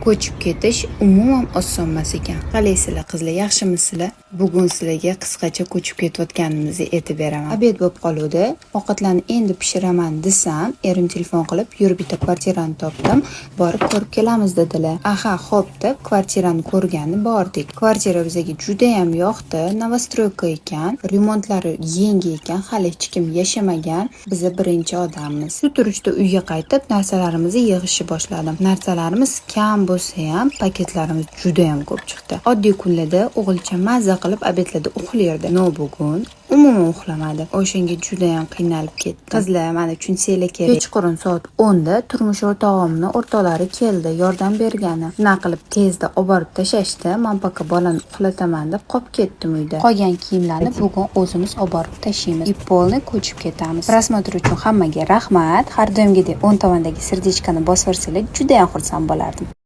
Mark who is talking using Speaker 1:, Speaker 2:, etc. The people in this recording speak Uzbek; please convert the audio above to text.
Speaker 1: ko'chib ketish umuman oson emas ekan. Qalaysizlar qizlar, yaxshimisizlar? Bugun sizlarga qisqacha ko'chib ketayotganimizni aytib beraman. Obed bo'lib qoluvdi. Ovqatlarni endi pishiraman desam, erim telefon qilib, "Yur, bitta kvartirani topdim, borib ko'rib kelamiz" dedilar. Aha, xo'p deb kvartirani ko'rgani bordik. Kvartira bizga juda ham yoqdi. Novostroyka ekan, remontlari yangi ekan, hali hech kim yashamagan. Biz birinchi odammiz. Shu turishda uyga qaytib, narsalarimizni yig'ishni boshladim. Narsalarimiz kam bo'lsa ham, paketlarimiz juda ham ko'p chiqdi. Oddiy kunlarda o'g'ilcha mazza qilib obedlarda uxlaydi. No, bugun umuman uxlamadi. O'shanga juda ham qiynalib ketdi. Qizlar, mana tushunsanglar kerak. Kechqurun soat 10 da turmush o'rtog'imni o'rtoqlari keldi, yordam bergani. Shuna qilib tezda olib borib tashashdi. Men paka bolani uxlataman deb qolib ketdim uyda. Qolgan kiyimlarni bugun o'zimiz olib borib tashiymiz. И polni ko'chib ketamiz. Prosmotr uchun hammaga rahmat. Har doimgidek o'ng tomondagi serdechkani bosib yursanglar, juda ham xursand bo'lardim.